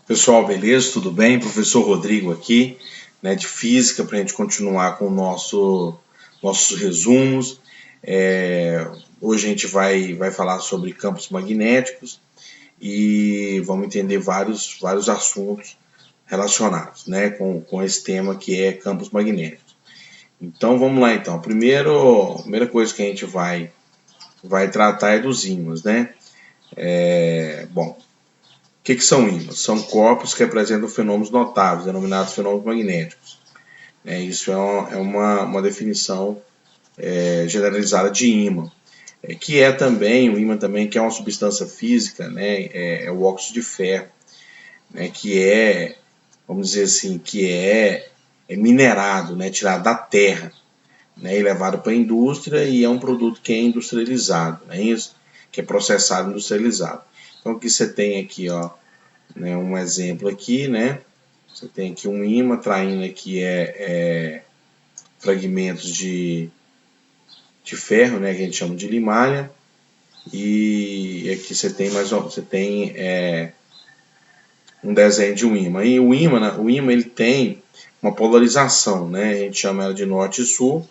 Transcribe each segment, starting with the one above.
Pessoal, beleza? Tudo bem? Professor Rodrigo aqui, né, de Física, para a gente continuar com nossos resumos. Hoje a gente vai falar sobre campos magnéticos e vamos entender vários assuntos relacionados, né, com esse tema que é campos magnéticos. Então vamos lá então. A primeira coisa que a gente vai tratar é dos ímãs, né? Bom, o que são ímãs? São corpos que apresentam fenômenos notáveis, denominados fenômenos magnéticos. Isso é uma definição generalizada de ímã, que é também, o ímã também, que é uma substância física, né, é o óxido de ferro, né, que é, vamos dizer assim, que é minerado, né, tirado da terra, né, e levado para a indústria, e é um produto que é industrializado, não é isso? Que é processado, industrializado. Então, o que você tem aqui, ó, né, um exemplo aqui, né? Você tem aqui um ímã traindo aqui fragmentos de ferro, né, que a gente chama de limalha, e aqui você tem um desenho de um ímã. E o ímã ele tem uma polarização, né? A gente chama ela de norte e sul.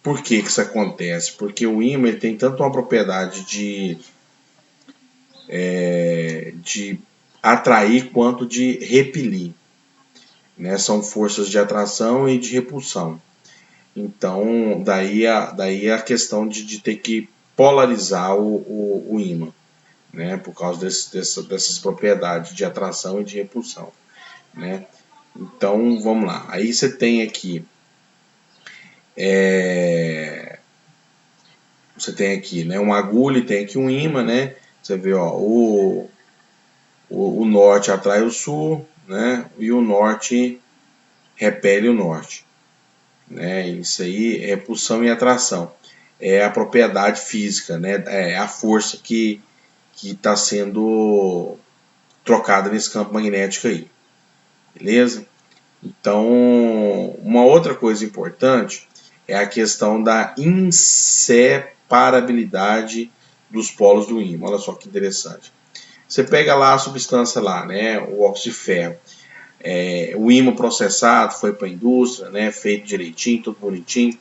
Por que isso acontece? Porque o ímã ele tem tanto uma propriedade de atrair quanto de repelir, né? São forças de atração e de repulsão. Então, daí a questão de ter que polarizar o ímã, né? Por causa dessas propriedades de atração e de repulsão, né? Então, vamos lá. Aí você tem aqui, né, uma agulha e tem aqui um ímã, né? Você vê, ó, o norte atrai o sul, né? E o norte repele o norte, né? Isso aí é repulsão e atração. É a propriedade física, né? É a força que está sendo trocada nesse campo magnético aí, beleza? Então, uma outra coisa importante é a questão da inseparabilidade dos polos do ímã. Olha só que interessante. Você pega lá a substância lá, né, o óxido de ferro. O ímã processado foi para a indústria, né, feito direitinho, tudo bonitinho,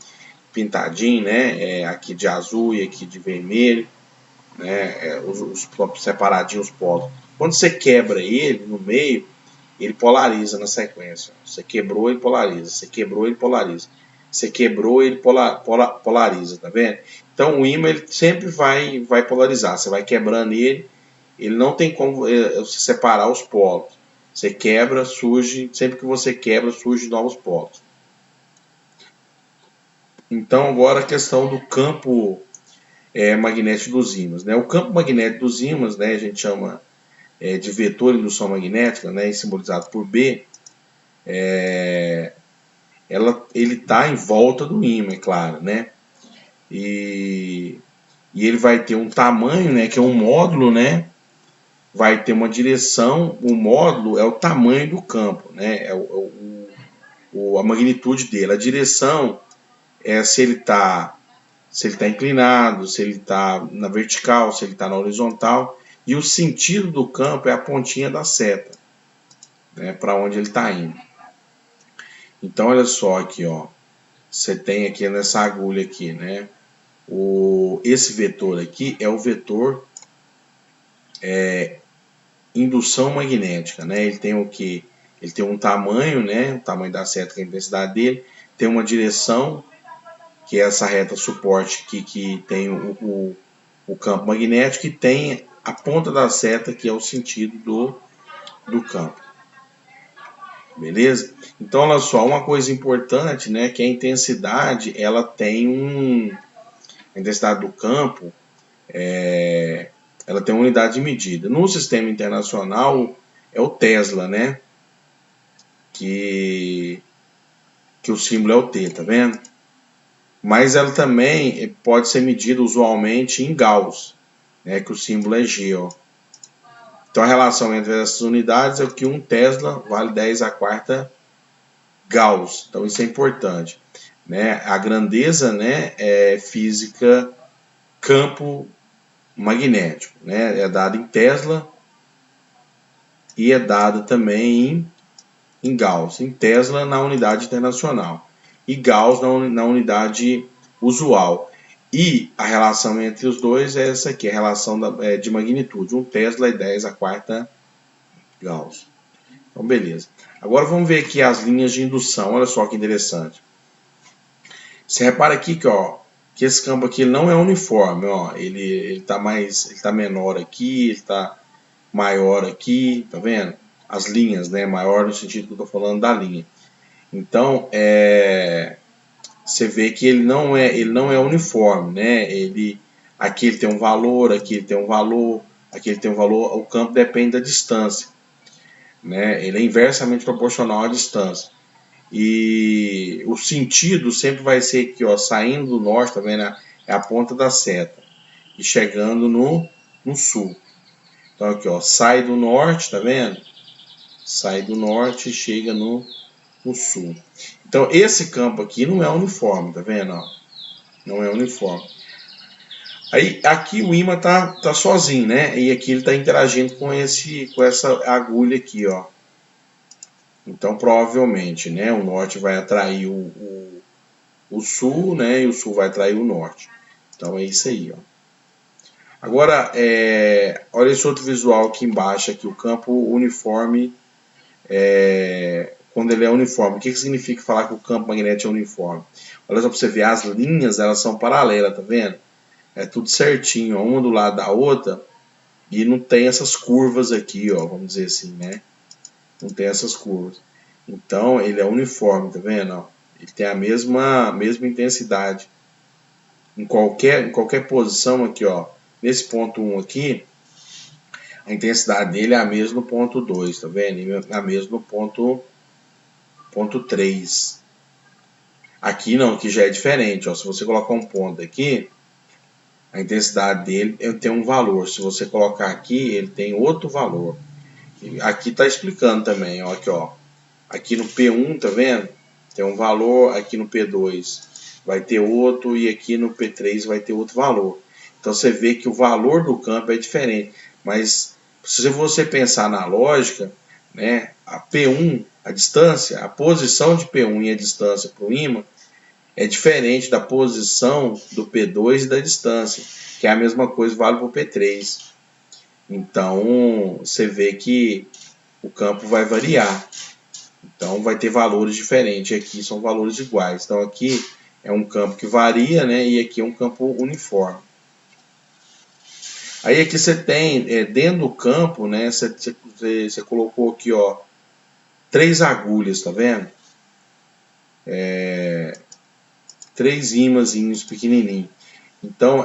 pintadinho, né, aqui de azul e aqui de vermelho, né, os separadinhos os polos. Quando você quebra ele no meio, ele polariza na sequência. Você quebrou, ele polariza. Você quebrou, ele polariza. Você quebrou, ele polariza, tá vendo? Então o ímã ele sempre vai polarizar. Você vai quebrando ele não tem como você separar os polos. Você quebra, surge, sempre que você quebra, surge novos polos. Então agora a questão do campo magnético dos ímãs, né? O campo magnético dos ímãs, né, a gente chama de vetor de indução magnética, né, simbolizado por B, ele está em volta do ímã, é claro, né? E ele vai ter um tamanho, né, que é um módulo, né? Vai ter uma direção, o módulo é o tamanho do campo, né? A magnitude dele. A direção é se ele está inclinado, se ele está na vertical, se ele está na horizontal. E o sentido do campo é a pontinha da seta, né, para onde ele está indo. Então, olha só aqui, ó. Você tem aqui nessa agulha aqui, né? Esse vetor aqui é o vetor indução magnética, né? Ele tem o que? Ele tem um tamanho, né? O tamanho da seta, que é a intensidade dele. Tem uma direção, que é essa reta suporte que tem o campo magnético, e tem a ponta da seta, que é o sentido do campo. Beleza? Então, olha só, uma coisa importante, né? Que a intensidade, ela tem a intensidade do campo, ela tem uma unidade de medida. No sistema internacional é o Tesla, né? Que o símbolo é o T, tá vendo? Mas ela também pode ser medida usualmente em Gauss, né? Que o símbolo é G, ó. Então a relação entre essas unidades é que 1 Tesla vale 10 a quarta Gauss. Então isso é importante, né? A grandeza, né, é física campo magnético, né? É dado em Tesla e é dada também em Gauss, em Tesla na unidade internacional e Gauss na unidade usual. E a relação entre os dois é essa aqui, a relação de magnitude. 1 Tesla é 10 a quarta Gauss. Então, beleza. Agora vamos ver aqui as linhas de indução. Olha só que interessante. Você repara aqui que esse campo aqui não é uniforme. Ó. Ele tá menor aqui, ele está maior aqui, tá vendo? As linhas, né? Maior no sentido que eu estou falando da linha. Então, você vê que ele não é uniforme, né? Aqui ele tem um valor, aqui ele tem um valor, aqui ele tem um valor. O campo depende da distância, né? Ele é inversamente proporcional à distância. E o sentido sempre vai ser aqui, ó, saindo do norte, tá vendo? É a ponta da seta e chegando no sul. Então aqui, ó, sai do norte, tá vendo? Sai do norte e chega no sul. Então esse campo aqui não é uniforme, tá vendo? Ó? Não é uniforme. Aí aqui o ímã tá sozinho, né? E aqui ele está interagindo com essa agulha aqui, ó. Então provavelmente, né, o norte vai atrair o sul, né, e o sul vai atrair o norte. Então é isso aí, ó. Agora, olha esse outro visual aqui embaixo, aqui, o campo uniforme, quando ele é uniforme. O que significa falar que o campo magnético é uniforme? Olha só para você ver, as linhas, elas são paralelas, tá vendo? É tudo certinho, ó, uma do lado da outra, e não tem essas curvas aqui, ó, vamos dizer assim, né? Não tem essas curvas. Então, ele é uniforme, tá vendo? Ó? Ele tem a mesma intensidade. Em qualquer posição aqui, ó, nesse ponto 1 aqui, a intensidade dele é a mesma no ponto 2, tá vendo? E a mesma no ponto 3. Aqui não, aqui já é diferente, ó. Se você colocar um ponto aqui, a intensidade dele tem um valor. Se você colocar aqui, ele tem outro valor. Aqui está explicando também, ó, aqui, ó. Aqui no P1, tá vendo? Tem um valor, aqui no P2 vai ter outro e aqui no P3 vai ter outro valor. Então você vê que o valor do campo é diferente. Mas se você pensar na lógica, né, a P1, a distância, a posição de P1 e a distância para o ímã é diferente da posição do P2 e da distância, que é a mesma coisa vale para o P3. Então você vê que o campo vai variar. Então vai ter valores diferentes. Aqui são valores iguais. Então aqui é um campo que varia, né? E aqui é um campo uniforme. Aí aqui você tem, dentro do campo, né? Você colocou aqui, ó, 3 agulhas, tá vendo? 3 ímãzinhos pequenininhos. Então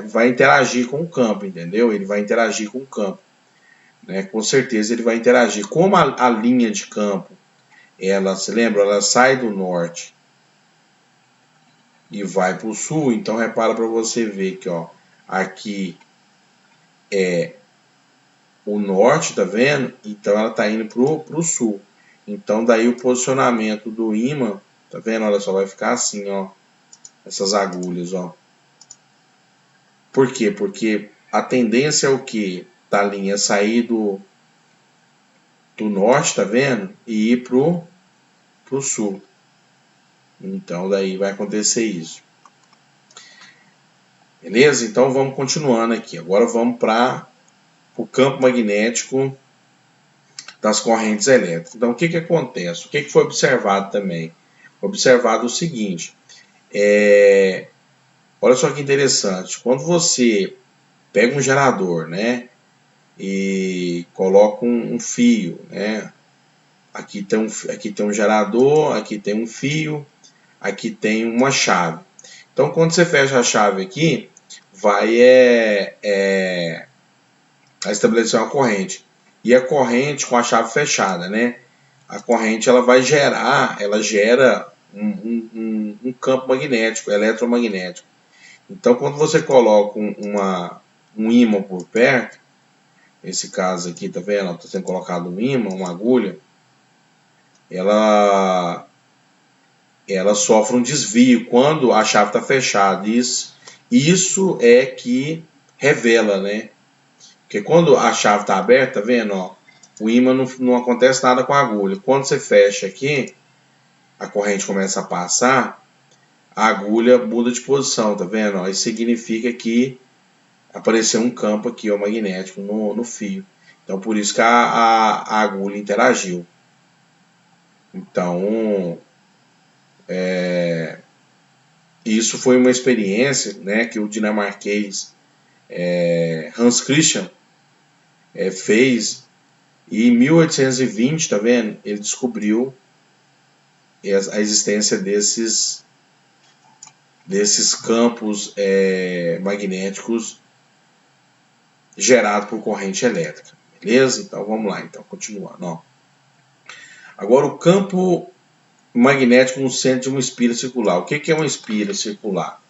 vai interagir com o campo, entendeu? Ele vai interagir com o campo. Né? Com certeza ele vai interagir. Como a linha de campo, você lembra? Ela sai do norte e vai para o sul, então repara para você ver que, ó, aqui é o norte, tá vendo? Então ela tá indo pro sul. Então daí o posicionamento do ímã, tá vendo? Olha só, vai ficar assim, ó, essas agulhas, ó. Por quê? Porque a tendência é o que? Da linha sair do norte, tá vendo? E ir pro sul. Então daí vai acontecer isso. Beleza? Então vamos continuando aqui. Agora vamos para o campo magnético das correntes elétricas. Então o que acontece? O que foi observado também? Observado o seguinte. Olha só que interessante. Quando você pega um gerador, né? E coloca um fio, né? Aqui tem um gerador, aqui tem um fio, aqui tem uma chave. Então quando você fecha a chave aqui, vai estabelecer uma corrente. E a corrente com a chave fechada, né? A corrente ela gera um campo magnético, eletromagnético. Então quando você coloca um ímã por perto, nesse caso aqui, tá vendo? Está sendo colocado um ímã, uma agulha, ela sofre um desvio quando a chave está fechada. Isso é que revela, né? Porque quando a chave está aberta, tá vendo? Ó, o ímã não acontece nada com a agulha. Quando você fecha aqui, a corrente começa a passar, a agulha muda de posição, tá vendo? Ó, isso significa que apareceu um campo aqui, ó, magnético no fio. Então, por isso que a agulha interagiu. Então, isso foi uma experiência, né, que o dinamarquês Hans Christian fez, e em 1820, tá vendo? Ele descobriu a existência desses campos magnéticos gerados por corrente elétrica. Beleza? Então vamos lá, então, continuando. Ó. Agora o campo magnético no centro de uma espira circular. O que é uma espira circular?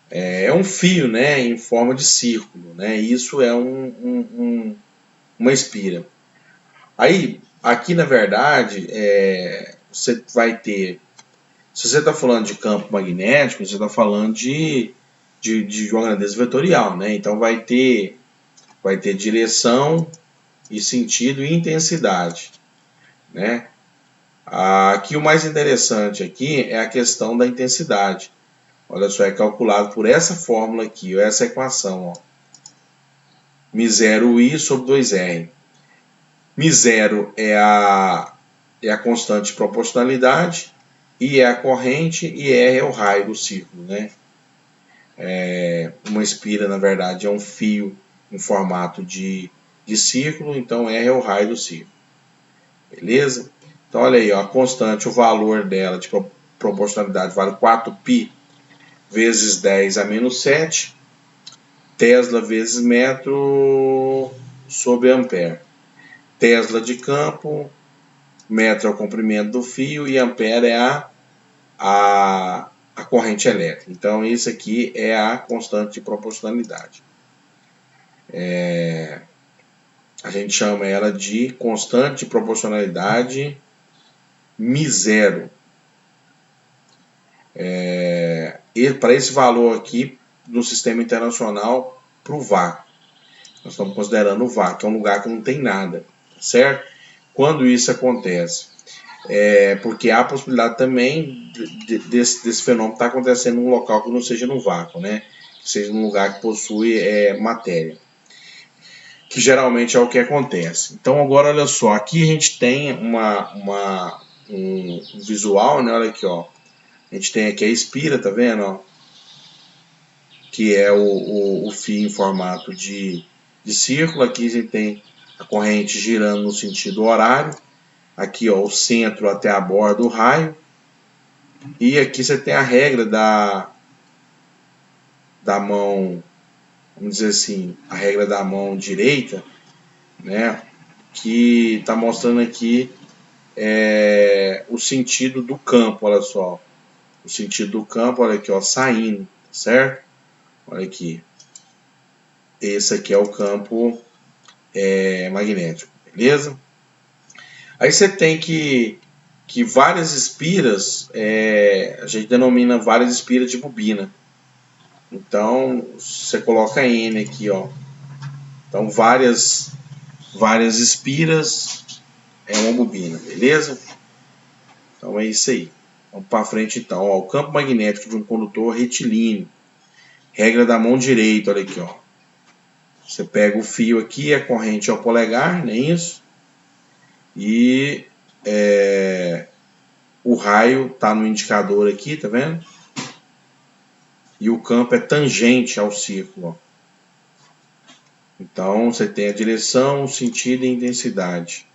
É um fio, né, em forma de círculo, né? Isso é uma espira. Aí, aqui na verdade, você vai ter, se você está falando de campo magnético, você está falando de uma grandeza vetorial, né? Então vai ter direção e sentido e intensidade, né? Aqui o mais interessante aqui é a questão da intensidade. Olha só, é calculado por essa fórmula aqui, essa equação, ó. μ0i sobre 2r. μ0 é a constante de proporcionalidade, I é a corrente e R é o raio do círculo, né? Uma espira, na verdade, é um fio em formato de círculo, então R é o raio do círculo. Beleza? Então, olha aí, ó, a constante, o valor dela de proporcionalidade vale 4π vezes 10 a menos 7, Tesla vezes metro sobre ampere. Tesla de campo, metro é o comprimento do fio e ampere é a corrente elétrica. Então, isso aqui é a constante de proporcionalidade. A gente chama ela de constante de proporcionalidade μ0. E para esse valor aqui, no sistema internacional, para o vácuo. Nós estamos considerando o vácuo, que é um lugar que não tem nada, certo? Quando isso acontece? Porque há a possibilidade também desse fenômeno estar acontecendo num local que não seja no vácuo, né? Que seja num lugar que possui matéria, que geralmente é o que acontece. Então agora olha só, aqui a gente tem um visual, né? Olha aqui, ó. A gente tem aqui a espira, tá vendo? Ó? Que é o fio em formato de círculo. Aqui a gente tem a corrente girando no sentido horário. Aqui, ó, o centro até a borda do raio. E aqui você tem a regra da mão, vamos dizer assim, a regra da mão direita, né? Que está mostrando aqui o sentido do campo, olha só. O sentido do campo, olha aqui, ó, saindo, certo? Olha aqui. Esse aqui é o campo magnético, beleza? Aí você tem que várias espiras, a gente denomina várias espiras de bobina. Então, você coloca N aqui, ó. Então, várias espiras é uma bobina, beleza? Então, é isso aí. Vamos para frente, então. Ó, o campo magnético de um condutor retilíneo. Regra da mão direita, olha aqui, ó. Você pega o fio aqui, a corrente é o polegar, não é isso? E o raio está no indicador aqui, tá vendo? E o campo é tangente ao círculo, ó. Então, você tem a direção, o sentido e a intensidade.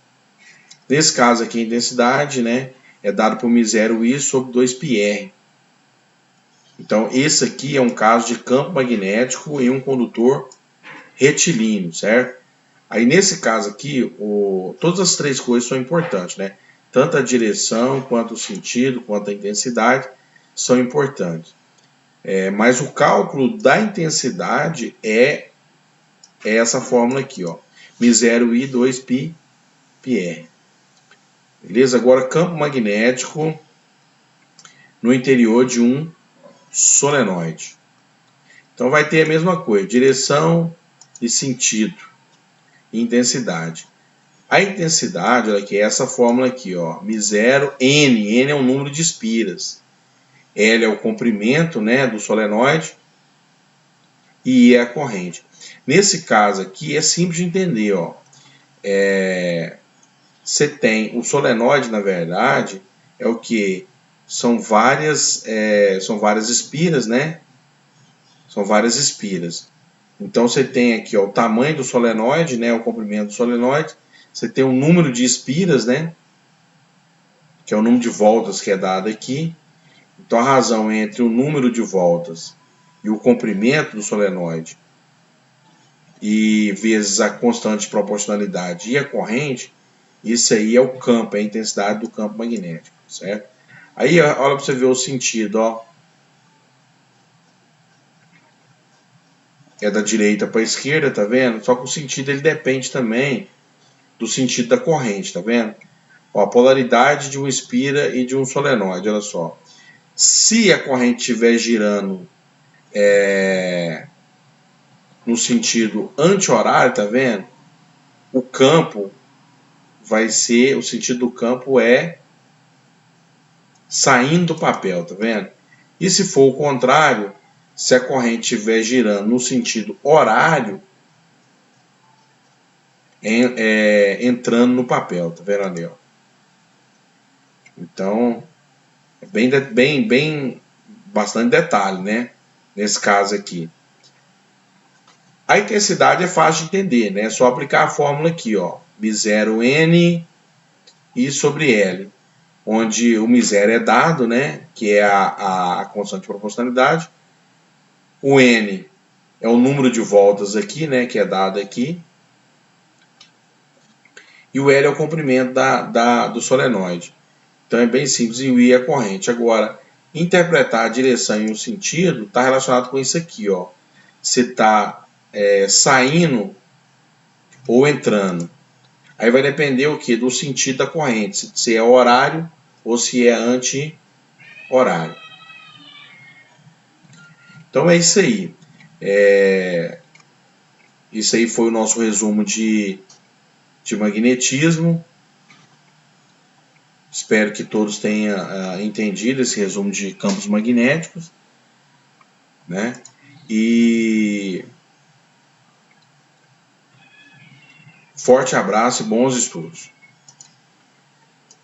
Nesse caso aqui, a intensidade, né, é dado por μ0i sobre 2πr. Então, esse aqui é um caso de campo magnético em um condutor retilíneo, certo? Aí, nesse caso aqui, todas as três coisas são importantes, né? Tanto a direção, quanto o sentido, quanto a intensidade são importantes. Mas o cálculo da intensidade é essa fórmula aqui, ó. μ0i 2πr. Beleza? Agora, campo magnético no interior de um solenoide. Então, vai ter a mesma coisa, direção e sentido e intensidade. A intensidade, olha aqui, é essa fórmula aqui, ó, μ0, N. N é o número de espiras. L é o comprimento, né, do solenoide. E I é a corrente. Nesse caso aqui, é simples de entender, ó. Você tem o solenoide, na verdade, é o que? São várias espiras, né? São várias espiras. Então você tem aqui, ó, o tamanho do solenoide, né? O comprimento do solenoide. Você tem o número de espiras, né? Que é o número de voltas que é dado aqui. Então a razão entre o número de voltas e o comprimento do solenoide e vezes a constante de proporcionalidade e a corrente, isso aí é o campo, é a intensidade do campo magnético, certo? Aí olha para você ver o sentido, ó. É da direita para a esquerda, tá vendo? Só que o sentido ele depende também do sentido da corrente, tá vendo? Ó, a polaridade de um espira e de um solenoide, olha só. Se a corrente estiver girando no sentido anti-horário, tá vendo? O campo vai ser, o sentido do campo é saindo do papel, tá vendo? E se for o contrário, se a corrente estiver girando no sentido horário, entrando no papel, tá vendo ali, ó? Então, bastante detalhe, né? Nesse caso aqui. A intensidade é fácil de entender, né? É só aplicar a fórmula aqui, ó. μ0 N I sobre L, onde o μ0 é dado, né? Que é a constante de proporcionalidade. O N é o número de voltas aqui, né? Que é dado aqui. E o L é o comprimento do solenoide. Então é bem simples, e o I é a corrente. Agora, interpretar a direção e o sentido está relacionado com isso aqui, ó. Se está saindo ou entrando. Aí vai depender o que? Do sentido da corrente, se é horário ou se é anti-horário. Então é isso aí. Isso aí foi o nosso resumo de magnetismo. Espero que todos tenham entendido esse resumo de campos magnéticos, né? E forte abraço e bons estudos.